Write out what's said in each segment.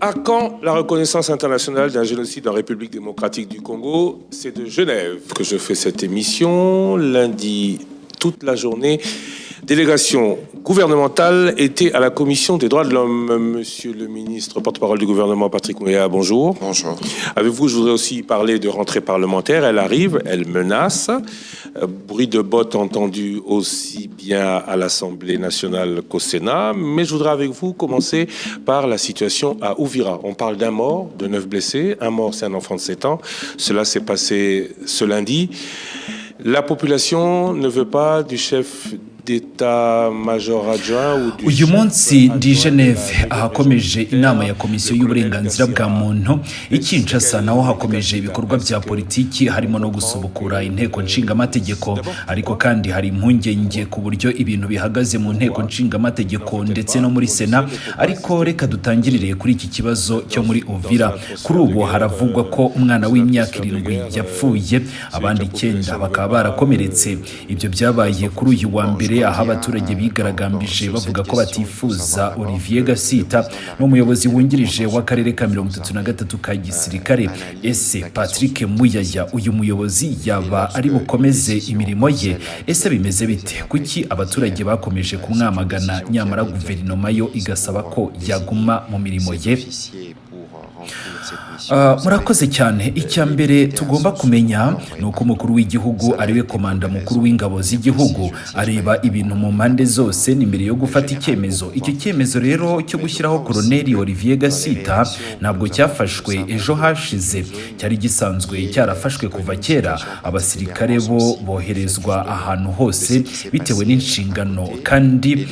À quand la reconnaissance internationale d'un génocide en République démocratique du Congo? C'est de Genève que je fais cette émission. Lundi, toute la journée, délégation gouvernementale était à la Commission des droits de l'homme. Monsieur le ministre, porte-parole du gouvernement, Patrick Mouilla, bonjour. Bonjour. Avec vous, je voudrais aussi parler de rentrée parlementaire. Elle arrive, elle menace. Bruit de bottes entendu aussi bien à l'Assemblée nationale qu'au Sénat. Mais je voudrais avec vous commencer par la situation à Uvira. On parle d'un mort, de 9 blessés. Un mort, c'est un enfant de 7 ans. Cela s'est passé ce lundi. La population ne veut pas du chef d'état-major adjoint ou du uyu munsi ndi Geneve ahakomeje inama ya komisiyo y'uburenganzira bwa muntu ikinshasa naho hakomeje ibikorwa bya politiki harimo no gusubukura inteko nshingamategeko ariko kandi hari impungenge ku buryo ibintu bihagaze mu nteko nshingamategeko ndetse no muri Sena ariko reka dutangirire kuri iki kibazo cyo muri Uvira. Kuri ubu haravugwa ko umwana w'imyaka 7 yapfuye abandi 9 bakaba barakomeretse. Ibyo byabaye kuri uyu wa mbere aho abaturage bigaragambije bavuga ko batifuza Olivier Gasita n'umuyobozi wungirije w'akarere ka 33 ka gisirikare. Ese Patrick Muyaya uyu muyobozi yaba ari bukomeze imirimo ye? Ese bimeze bite? Kuki abaturage bakomeje kumwamagana nyamara guverinoma yo igasaba ko yaguma mu mirimo ye? Murakoze cyane. Icya mbere tugomba kumenya nuko umukuru w'igihugu ariwe komanda mukuru w'ingabo z'igihugu areba ibintu mu mpande zose n'imbere yo gufata icyemezo. Icyo cyemezo rero cyo gushyiraho Colonel Olivier Gasita ntabwo cyafashwe ejo hashize, cyari gisanzwe cyarafashwe kuva kera. Abasirikare bo boherezwa ahantu hose bitewe n'inshingano kandi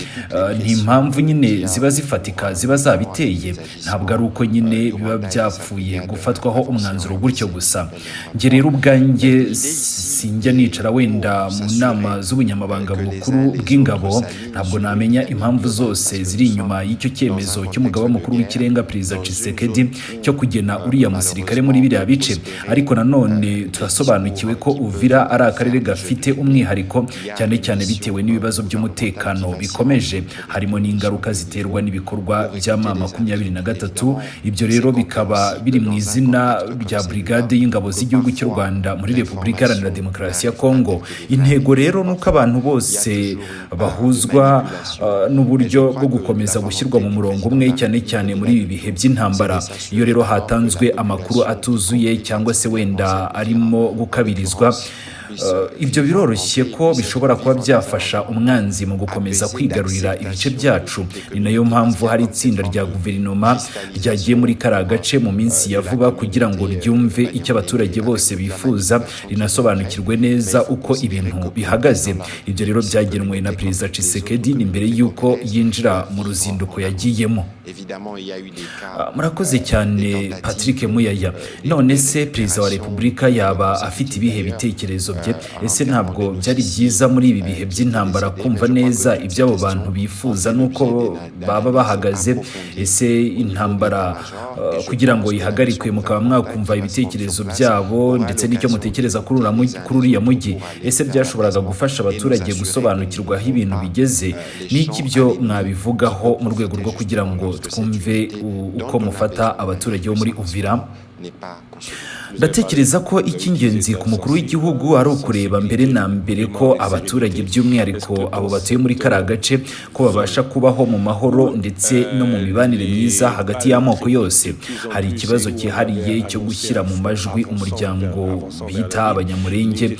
n'impamvu nyine ziba zifatika ziba zabiteye, ntabwo ari uko nyine biba byapfuye gufatwaho umwanzuro gutyo gusa. Nge rero ubwanjye sinjya nicara wenda mu nama z'ubunyamabanga bukuru bw'ingabo, ntabwo namenya impamvu zose ziri inyuma y'icyo cyemezo cy'umugaba mukuru w'ikirenga Perezida Tshisekedi cyo kugena uriya musirikare muri biriya bice. Ariko nanone turasobanukiwe ko Uvira ari akarere gafite umwihariko cyane cyane bitewe n'ibibazo by'umutekano bikomeje, harimo n'ingaruka ziterwa n'ibikorwa bya M23. Ibyo rero bikaba biri mu izina rya brigade y'ingabo z'igihugu cy'u Rwanda muri Repubulika Iharanira Demokarasi ya Kongo. Intego rero nuko abantu bose bahuzwa n'uburyo bwo gukomeza gushyirwa mu murongo umwe cyane cyane muri ibi bihe by'intambara. Iyo rero hatanzwe amakuru atuzuye cyangwa se wenda arimo gukabirizwa, ibyo biroroshye ko bishobora kuba byafasha umwanzi mu gukomeza kwigarurira ibice byacu. Ni nayo mpamvu hari itsinda rya guverinoma ryagiye muri kariya gace mu minsi ya vuba kugira ngo ryumve icyo abaturage bose bifuza, rinasobanukirwe neza uko ibintu bihagaze. Ibyo rero byagenwe na Perezida Tshisekedi imbere y'uko yinjira mu ruzinduko yagiyemo. Murakoze cyane Patrick Muyaya. None se Perezida wa Repubulika yaba afite ibihe bitekerezo bye? Ese ntabwo byari byiza muri ibi bihe by'intambara kumva neza ibyo abo bantu bifuza nuko baba bahagaze? Ese intambara kugira ngo ihagarikwe mukaba mwakumva ibitekerezo byabo ndetse n'icyo mutekereza kuri uriya mujyi? Ese byashoboraga gufasha abaturage gusobanukirwa aho ibintu bigeze? N'iki byo mwabivugaho mu rwego rwo kugira ngo twumve uko mufata abaturage bo muri Uvira? Ndatekereza ko icy'ingenzi ku mukuru w'igihugu ari ukureba mbere na mbere ko abaturage by'umwihariko abo batuye muri kariya gace ko babasha kubaho mu mahoro ndetse no mu mibanire myiza hagati y'amoko yose. Hari ikibazo cyihariye cyo gushyira mu majwi umuryango bita Abanyamurenge.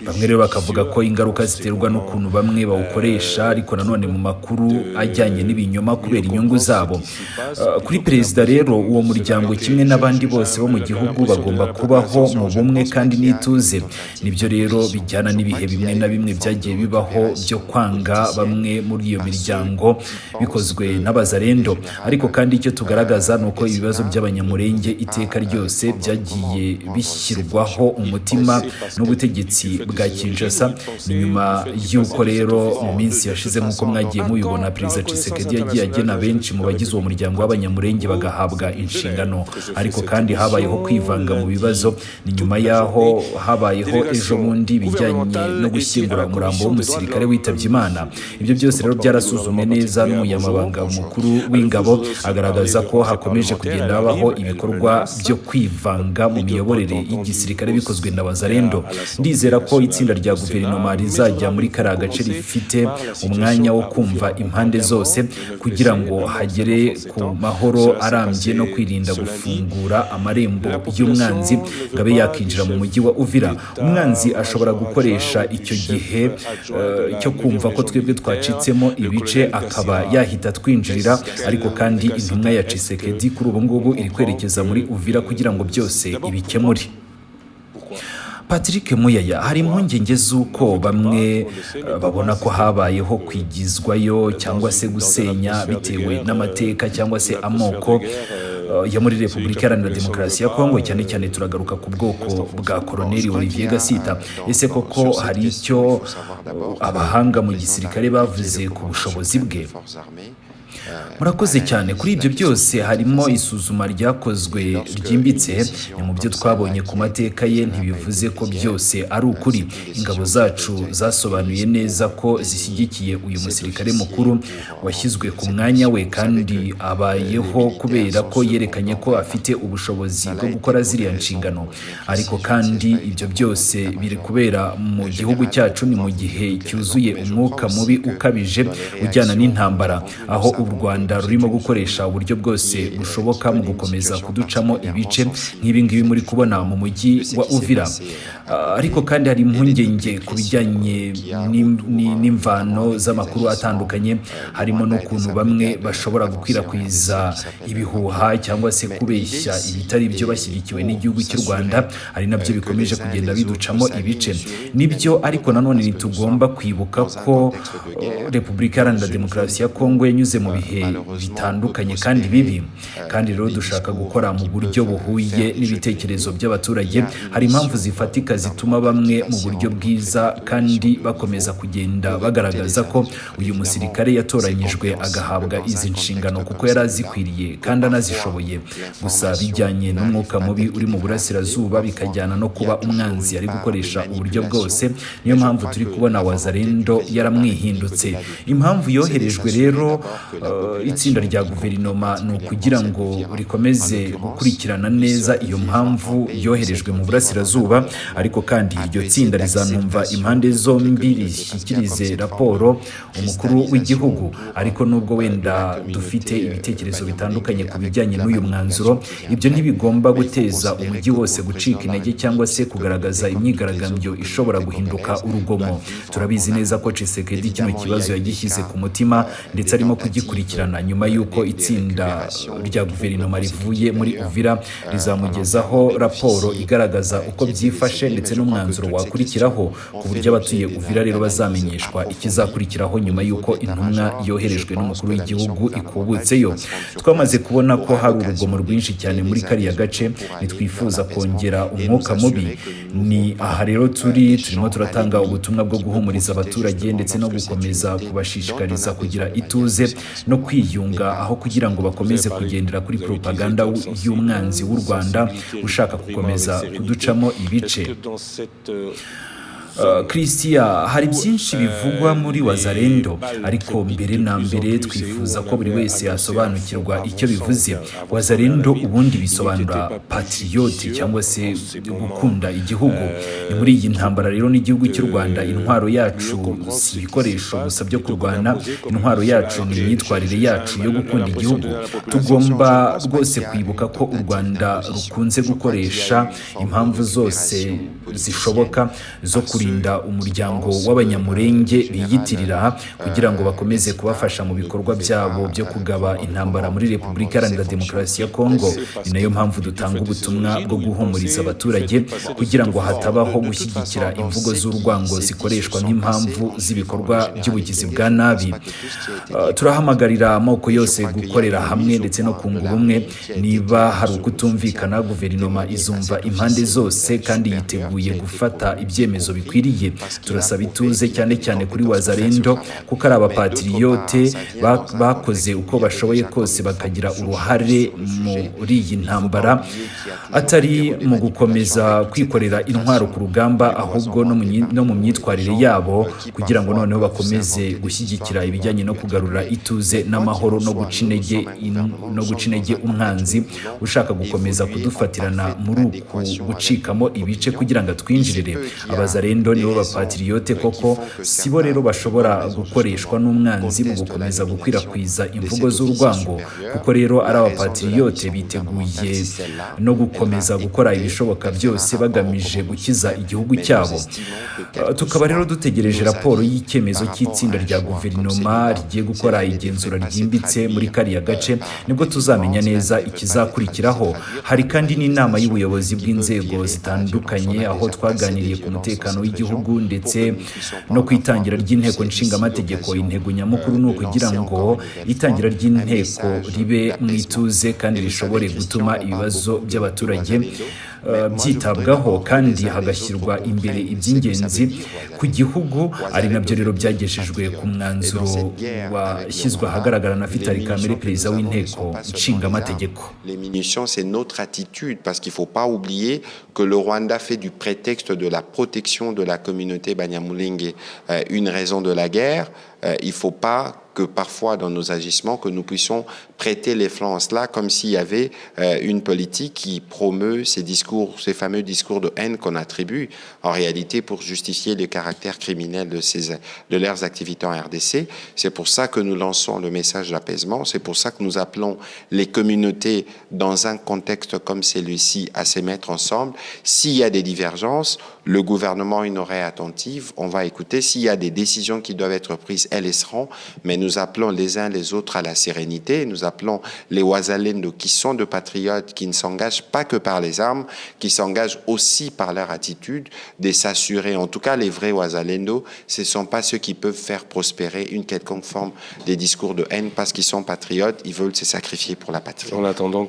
Bamwe rero bakavuga ko ingaruka ziterwa n'ukuntu bamwe bawukoresha ariko nanone mu makuru ajyanye n'ibinyoma kubera inyungu zabo. Kuri Perezida rero uwo muryango kimwe n'abandi bose bo mu gihugu bagomba kubaho mu bumwe kandi n'ituze. Nibyo rero bijyana n'ibihe bimwe na bimwe byagiye bibaho byo kwanga bamwe muri iyo miryango bikozwe n'abazarendo. Ariko kandi icyo tugaragaza nuko ibibazo by'Abanyamurenge iteka ryose byagiye bishyirwaho umutima n'ubutegetsi bwa Kinshasa. Ni nyuma y'uko rero mu minsi yashize nk'uko mwagiye mubibona Perezida Tshisekedi yagiye agena benshi mu bagize uwo muryango w'Abanyamurenge bagahabwa inshingano. Ariko kandi habayeho kwivanga mu bibazo. Ni nyuma yaho habayeho ejo bundi bijyanye no gushyingura umurambo w'umusirikare witabye Imana. Ibyo byose rero byarasuzumwe neza n'umunyamabanga mukuru w'ingabo, agaragaza ko hakomeje kugenda habaho ibikorwa byo kwivanga mu miyoborere y'igisirikare bikozwe na Wazalendo. Ndizera ko itsinda rya guverinoma rizajya muri kariya gace rifite umwanya wo kumva impande zose kugira ngo hagere ku mahoro arambye no kwirinda gufungura amarembo y'umwanzi ngo abe yakinjira mu mujyi wa Uvira. Umwanzi ashobora gukoresha icyo gihe cyo kumva ko twebwe twacitsemo ibice akaba yahita twinjirira, ariko kandi intumwa ya Tshisekedi kuri ubu ngubu iri kwerekeza muri Uvira kugira ngo byose ibikemure. Patrick Muyaya, hari impungenge z'uko bamwe babona ko habayeho kwigizwayo cyangwa se gusenya bitewe n'amateka cyangwa se amoko yo muri Repubulika Iharanira Demokarasi ya Kongo. Cyane cyane turagaruka ku bwoko bwa Colonel Olivier Gasita. Ese koko hari icyo abahanga mu gisirikare bavuze ku bushobozi bwe? Murakoze cyane. Kuri ibyo byose harimo isuzuma ryakozwe ryimbitse. Ni mu byo twabonye ku mateka ye, ntibivuze ko byose ari ukuri. Ingabo zacu zasobanuye neza ko zishyigikiye uyu musirikare mukuru washyizwe ku mwanya we, kandi abayeho kubera ko yerekanye ko afite ubushobozi bwo gukora ziriya nshingano. Ariko kandi ibyo byose biri kubera mu gihugu cyacu, ni mu gihe cyuzuye umwuka mubi ukabije ujyana n'intambara, aho u Rwanda rurimo gukoresha uburyo bwose bushoboka mu gukomeza kuducamo ibice nk'ibi ngibi muri kubona mu mujyi wa Uvira. Ariko kandi hari impungenge ku bijyanye n'imvano z'amakuru atandukanye, harimo n'ukuntu bamwe bashobora gukwirakwiza ibihuha cyangwa se kubeshya ibitari byo bashyigikiwe n'igihugu cy'u Rwanda, ari nabyo bikomeje kugenda biducamo ibice. Nibyo, ariko nanone ntitugomba kwibuka ko Repubulika Iharanira Demokarasi ya Kongo yanyuze mu bihe bitandukanye kandi bibi, kandi rero dushaka gukora mu buryo buhuye n'ibitekerezo by'abaturage. Hari impamvu zifatika zituma bamwe mu buryo bwiza kandi bakomeza kugenda bagaragaza ko uyu musirikare yatoranyijwe agahabwa izi nshingano kuko yari azikwiriye kandi anazishoboye. Gusa bijyanye n'umwuka mubi uri mu burasirazuba, bikajyana no kuba umwanzi ari gukoresha uburyo bwose, niyo mpamvu turi kubona Wazalendo yaramwihindutse. Impamvu yoherejwe rero itsinda rya guverinoma ni ukugira ngo rikomeze gukurikirana neza iyo mpamvu yoherejwe mu burasirazuba. Ariko kandi iryo tsinda rizanumva impande zombi, rishyikirize raporo umukuru w'igihugu. Ariko nubwo wenda dufite ibitekerezo bitandukanye ku bijyanye n'uyu mwanzuro, ibyo ntibigomba guteza umujyi wose gucika intege cyangwa se kugaragaza imyigaragambyo ishobora guhinduka urugomo. Turabizi neza ko Tshisekedi kino kibazo yagishyize ku mutima ndetse arimo kugikurikirana, nyuma y'uko itsinda rya guverinoma rivuye muri Uvira rizamugezaho raporo igaragaza uko byifashe ndetse n'umwanzuro wakurikiraho, ku buryo abatuye Uvira rero bazamenyeshwa ikizakurikiraho nyuma y'uko intumwa yoherejwe n'umukuru w'igihugu ikubutseyo. Twamaze kubona ko hari urugomo rwinshi cyane muri kariya gace, nitwifuza kongera umwuka mubi. Ni aha rero turimo turatanga ubutumwa bwo guhumuriza abaturage ndetse no gukomeza kubashishikariza kugira ituze no kwiyunga, aho kugira ngo bakomeze kugendera kuri propaganda y'umwanzi w'u Rwanda ushaka gukomeza kuducamo ibice. Christian, hari byinshi bivugwa muri Wazalendo, ariko mbere na mbere twifuza ko buri wese yasobanukirwa icyo bivuze. Wazalendo ubundi bisobanura patriote cyangwa se gukunda igihugu. Ni muri iyi ntambara rero n'igihugu cy'u Rwanda, intwaro yacu si ibikoresho gusa byo kurwana, intwaro yacu ni imyitwarire yacu yo gukunda igihugu. Tugomba rwose kwibuka ko u Rwanda rukunze gukoresha impamvu zose zishoboka zo kurinda umuryango w'abanyamurenge biyitirira kugira ngo bakomeze kubafasha mu bikorwa byabo byo kugaba intambara muri Repubulika Iharanira Demokarasi ya Kongo. Ni nayo mpamvu dutanga ubutumwa bwo guhumuriza abaturage kugira ngo hatabaho gushyigikira imvugo z'urwango zikoreshwa nk'impamvu z'ibikorwa by'ubugizi bwa nabi. Turahamagarira amoko yose gukorera hamwe ndetse no kunga ubumwe. Niba hari ukutumvikana, guverinoma izumva impande zose kandi yiteguye gufata ibyemezo bikwiye bikwiriye. Turasaba ituze cyane cyane kuri Wazalendo kuko ari abapatiriyote bakoze uko bashoboye kose bakagira uruhare muri iyi ntambara, atari mu gukomeza kwikorera intwaro ku rugamba, ahubwo no mu myitwarire yabo, kugira ngo noneho bakomeze gushyigikira ibijyanye no kugarura ituze n'amahoro no guca intege umwanzi ushaka gukomeza kudufatirana muri uku gucikamo ibice kugira ngo atwinjirire. Abazalendo nibo bapatiriyote koko, sibo rero bashobora gukoreshwa n'umwanzi mu gukomeza gukwirakwiza imvugo z'urwango, kuko rero ari abapatiriyote biteguye no gukomeza gukora ibishoboka byose bagamije gukiza igihugu cyabo. Tukaba rero dutegereje raporo y'icyemezo cy'itsinda rya guverinoma rigiye gukora igenzura ryimbitse muri kariya gace, nibwo tuzamenya neza ikizakurikiraho. Hari kandi n'inama y'ubuyobozi bw'inzego zitandukanye, aho twaganiriye ku mutekano w'igihugu ndetse no ku itangira ry'inteko nshingamategeko. Intego nyamukuru ni ukugira ngo itangira ry'inteko ribe mu ituze kandi rishobore gutuma ibibazo by'abaturage byitabwaho kandi hagashyirwa imbere iby'ingenzi ku gihugu. Ari nabyo rero byagejejwe ku mwanzuro washyizwe ahagaragara na Vital Kamerhe, perezida w'inteko nshingamategeko. C'est notre attitude, parce qu'il ne faut pas oublier que le Rwanda fait du prétexte de la protection de la communauté Banyamulenge une raison de la guerre. Il ne faut pas que parfois dans nos agissements, que nous puissions prêter les flancs à cela comme s'il y avait une politique qui promeut ces fameux discours de haine qu'on attribue en réalité pour justifier le caractère criminel de leurs activités en RDC. C'est pour ça que nous lançons le message d'apaisement, c'est pour ça que nous appelons les communautés dans un contexte comme celui-ci à se mettre ensemble. S'il y a des divergences, le gouvernement a une oreille attentive, on va écouter. S'il y a des décisions qui doivent être prises, elles les seront, mais nous appelons les uns les autres à la sérénité. Nous appelons les Wazalendo qui sont de patriotes, qui ne s'engagent pas que par les armes, qui s'engagent aussi par leur attitude, de s'assurer, en tout cas les vrais Wazalendo, ce ne sont pas ceux qui peuvent faire prospérer une quelconque forme des discours de haine parce qu'ils sont patriotes, ils veulent se sacrifier pour la patrie. En attendant